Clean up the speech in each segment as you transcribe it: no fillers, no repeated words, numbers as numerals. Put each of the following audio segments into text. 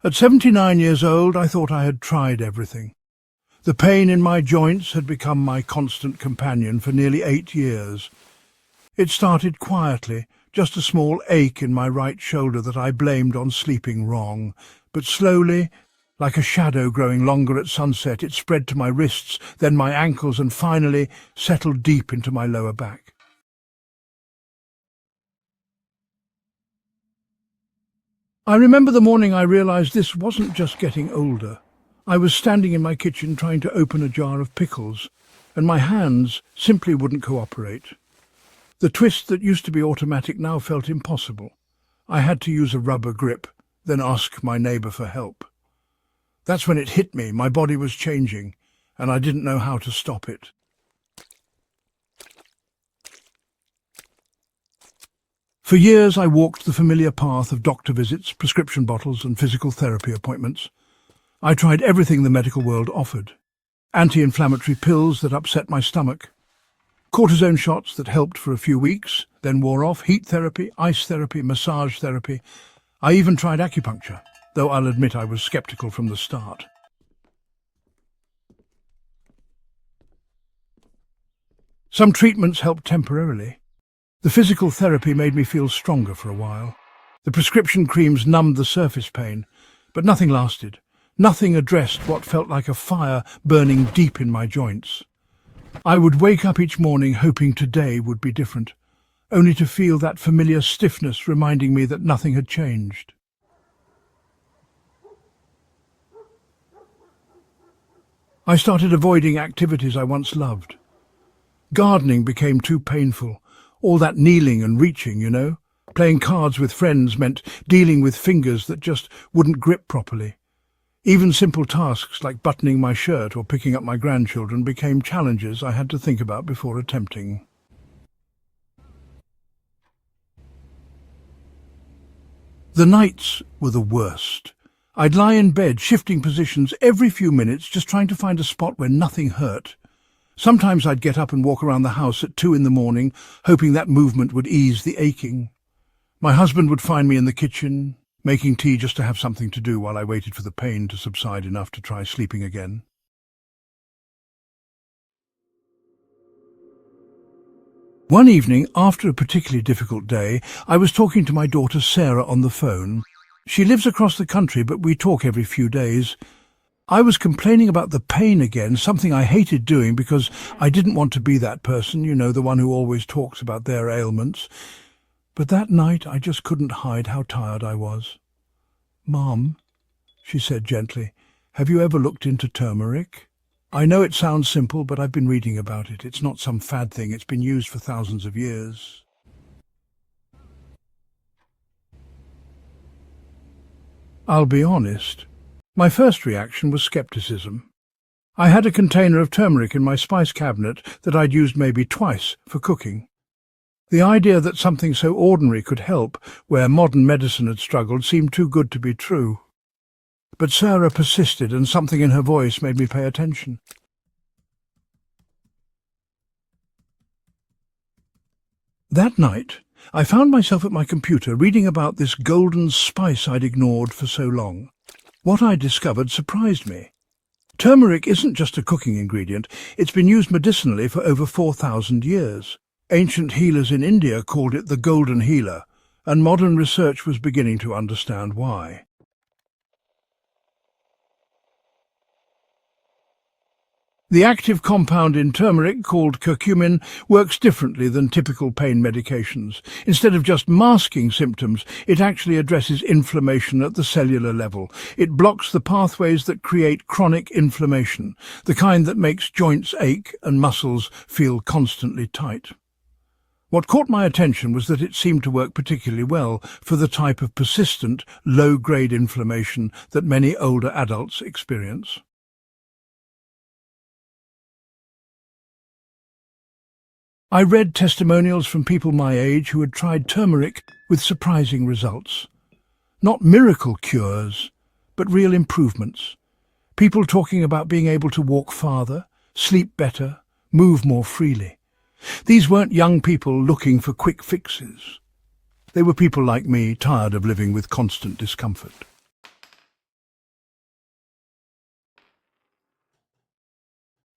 At 79 years old, I thought I had tried everything. The pain in my joints had become my constant companion for nearly 8 years. It started quietly, just a small ache in my right shoulder that I blamed on sleeping wrong. But slowly, like a shadow growing longer at sunset, it spread to my wrists, then my ankles, and finally settled deep into my lower back. I remember the morning I realized this wasn't just getting older. I was standing in my kitchen trying to open a jar of pickles, and my hands simply wouldn't cooperate. The twist that used to be automatic now felt impossible. I had to use a rubber grip, then ask my neighbour for help. That's when it hit me. My body was changing, and I didn't know how to stop it. For years I walked the familiar path of doctor visits, prescription bottles and physical therapy appointments. I tried everything the medical world offered. Anti-inflammatory pills that upset my stomach, cortisone shots that helped for a few weeks, then wore off, heat therapy, ice therapy, massage therapy. I even tried acupuncture, though I'll admit I was skeptical from the start. Some treatments helped temporarily. The physical therapy made me feel stronger for a while. The prescription creams numbed the surface pain, but nothing lasted. Nothing addressed what felt like a fire burning deep in my joints. I would wake up each morning hoping today would be different, only to feel that familiar stiffness reminding me that nothing had changed. I started avoiding activities I once loved. Gardening became too painful. All that kneeling and reaching, you know. Playing cards with friends meant dealing with fingers that just wouldn't grip properly. Even simple tasks like buttoning my shirt or picking up my grandchildren became challenges I had to think about before attempting. The nights were the worst. I'd lie in bed, shifting positions every few minutes, just trying to find a spot where nothing hurt. Sometimes I'd get up and walk around the house at 2 in the morning, hoping that movement would ease the aching. My husband would find me in the kitchen, making tea just to have something to do while I waited for the pain to subside enough to try sleeping again. One evening, after a particularly difficult day, I was talking to my daughter Sarah on the phone. She lives across the country, but we talk every few days. I was complaining about the pain again, something I hated doing because I didn't want to be that person, you know, the one who always talks about their ailments. But that night I just couldn't hide how tired I was. "Mom," she said gently, "have you ever looked into turmeric? I know it sounds simple, but I've been reading about it. It's not some fad thing. It's been used for thousands of years." I'll be honest. My first reaction was skepticism. I had a container of turmeric in my spice cabinet that I'd used maybe twice for cooking. The idea that something so ordinary could help where modern medicine had struggled seemed too good to be true. But Sarah persisted, and something in her voice made me pay attention. That night, I found myself at my computer reading about this golden spice I'd ignored for so long. What I discovered surprised me. Turmeric isn't just a cooking ingredient. It's been used medicinally for over 4,000 years. Ancient healers in India called it the golden healer, and modern research was beginning to understand why. The active compound in turmeric, called curcumin, works differently than typical pain medications. Instead of just masking symptoms, it actually addresses inflammation at the cellular level. It blocks the pathways that create chronic inflammation, the kind that makes joints ache and muscles feel constantly tight. What caught my attention was that it seemed to work particularly well for the type of persistent, low-grade inflammation that many older adults experience. I read testimonials from people my age who had tried turmeric with surprising results. Not miracle cures, but real improvements. People talking about being able to walk farther, sleep better, move more freely. These weren't young people looking for quick fixes. They were people like me, tired of living with constant discomfort.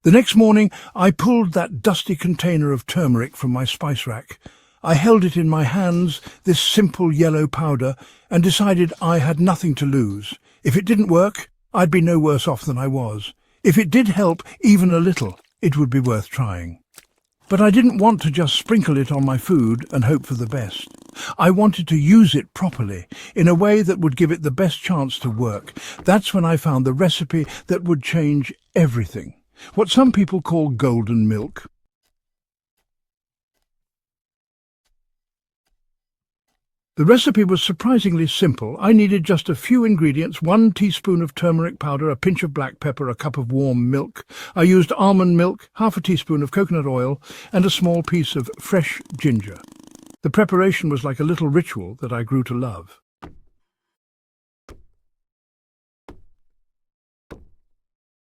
The next morning, I pulled that dusty container of turmeric from my spice rack. I held it in my hands, this simple yellow powder, and decided I had nothing to lose. If it didn't work, I'd be no worse off than I was. If it did help even a little, it would be worth trying. But I didn't want to just sprinkle it on my food and hope for the best. I wanted to use it properly, in a way that would give it the best chance to work. That's when I found the recipe that would change everything. What some people call golden milk. The recipe was surprisingly simple. I needed just a few ingredients: 1 teaspoon of turmeric powder, a pinch of black pepper, a cup of warm milk. I used almond milk, half a teaspoon of coconut oil, and a small piece of fresh ginger. The preparation was like a little ritual that I grew to love.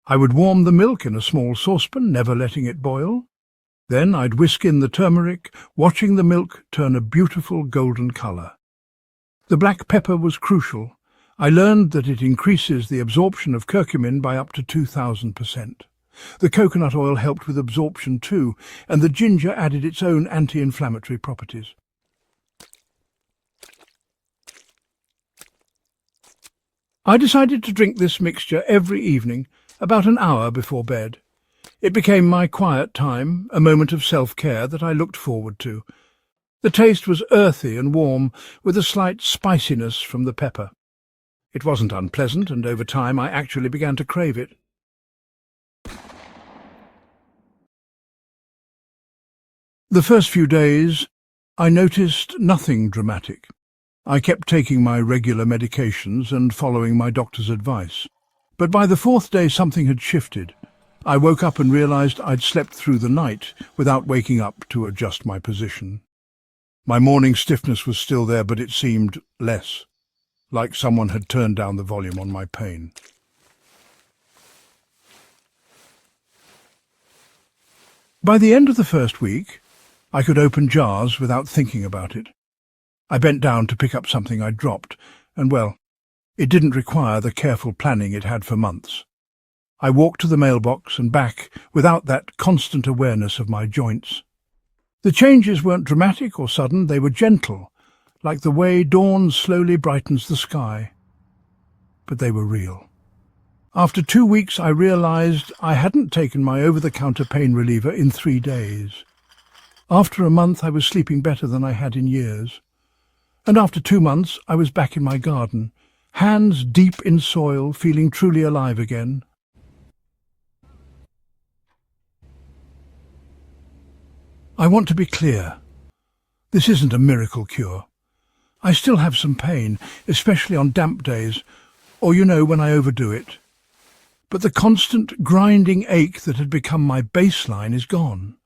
I would warm the milk in a small saucepan, never letting it boil. Then I'd whisk in the turmeric, watching the milk turn a beautiful golden colour. The black pepper was crucial. I learned that it increases the absorption of curcumin by up to 2,000%. The coconut oil helped with absorption too, and the ginger added its own anti-inflammatory properties. I decided to drink this mixture every evening, about an hour before bed. It became my quiet time, a moment of self-care that I looked forward to. The taste was earthy and warm, with a slight spiciness from the pepper. It wasn't unpleasant, and over time I actually began to crave it. The first few days, I noticed nothing dramatic. I kept taking my regular medications and following my doctor's advice. But by the 4th day, something had shifted. I woke up and realized I'd slept through the night without waking up to adjust my position. My morning stiffness was still there, but it seemed less, like someone had turned down the volume on my pain. By the end of the first week, I could open jars without thinking about it. I bent down to pick up something I'd dropped, and well, it didn't require the careful planning it had for months. I walked to the mailbox and back without that constant awareness of my joints. The changes weren't dramatic or sudden, they were gentle, like the way dawn slowly brightens the sky. But they were real. After 2 weeks, I realized I hadn't taken my over-the-counter pain reliever in 3 days. After a month, I was sleeping better than I had in years. And after 2 months, I was back in my garden, hands deep in soil, feeling truly alive again. I want to be clear. This isn't a miracle cure. I still have some pain, especially on damp days, or when I overdo it. But the constant grinding ache that had become my baseline is gone.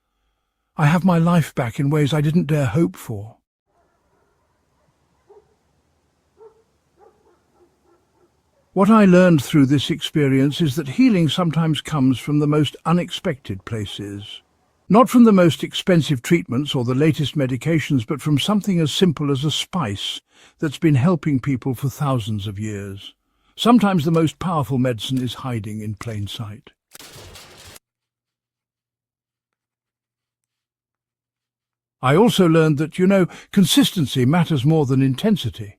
I have my life back in ways I didn't dare hope for. What I learned through this experience is that healing sometimes comes from the most unexpected places. Not from the most expensive treatments or the latest medications, but from something as simple as a spice that's been helping people for thousands of years. Sometimes the most powerful medicine is hiding in plain sight. I also learned that, consistency matters more than intensity.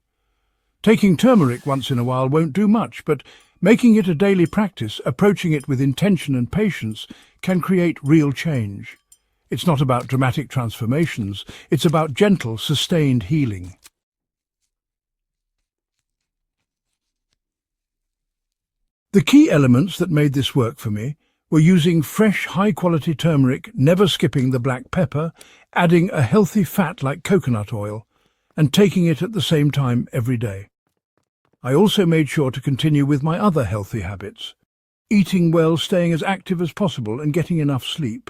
Taking turmeric once in a while won't do much, but making it a daily practice, approaching it with intention and patience, can create real change. It's not about dramatic transformations, it's about gentle, sustained healing. The key elements that made this work for me were using fresh, high-quality turmeric, never skipping the black pepper, adding a healthy fat like coconut oil, and taking it at the same time every day. I also made sure to continue with my other healthy habits: eating well, staying as active as possible, and getting enough sleep.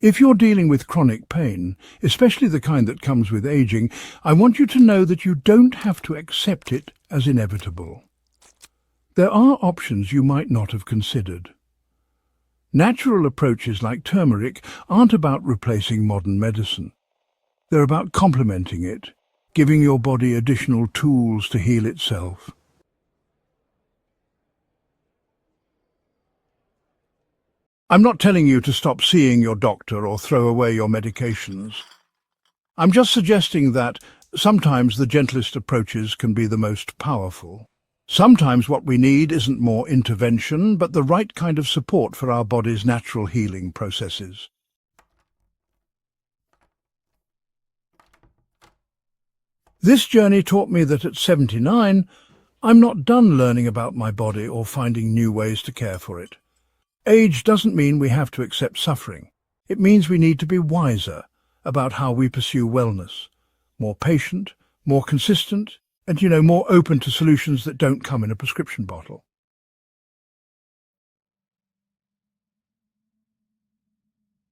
If you're dealing with chronic pain, especially the kind that comes with aging, I want you to know that you don't have to accept it as inevitable. There are options you might not have considered. Natural approaches like turmeric aren't about replacing modern medicine. They're about complementing it, giving your body additional tools to heal itself. I'm not telling you to stop seeing your doctor or throw away your medications. I'm just suggesting that sometimes the gentlest approaches can be the most powerful. Sometimes what we need isn't more intervention, but the right kind of support for our body's natural healing processes. This journey taught me that at 79, I'm not done learning about my body or finding new ways to care for it. Age doesn't mean we have to accept suffering. It means we need to be wiser about how we pursue wellness, more patient, more consistent, and, more open to solutions that don't come in a prescription bottle.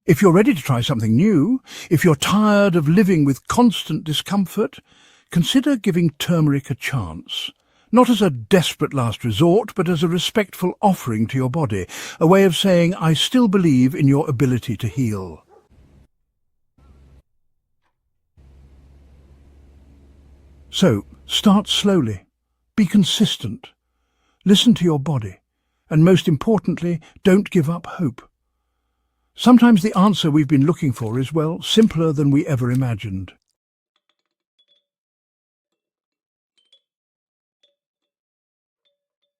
If you're ready to try something new, if you're tired of living with constant discomfort, consider giving turmeric a chance. Not as a desperate last resort, but as a respectful offering to your body, a way of saying, I still believe in your ability to heal. So, start slowly, be consistent, listen to your body, and most importantly, don't give up hope. Sometimes the answer we've been looking for is, simpler than we ever imagined.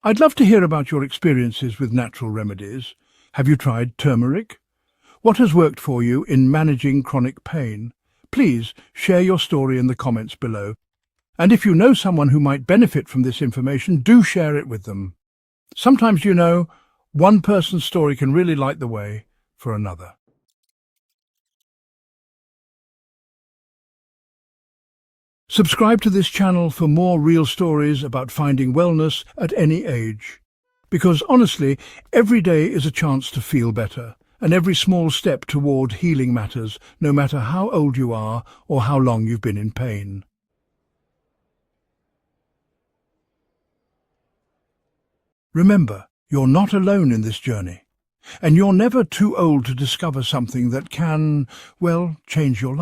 I'd love to hear about your experiences with natural remedies. Have you tried turmeric? What has worked for you in managing chronic pain? Please share your story in the comments below. And if you know someone who might benefit from this information, do share it with them. Sometimes, one person's story can really light the way for another. Subscribe to this channel for more real stories about finding wellness at any age. Because honestly, every day is a chance to feel better, and every small step toward healing matters, no matter how old you are or how long you've been in pain. Remember, you're not alone in this journey. And you're never too old to discover something that can, change your life.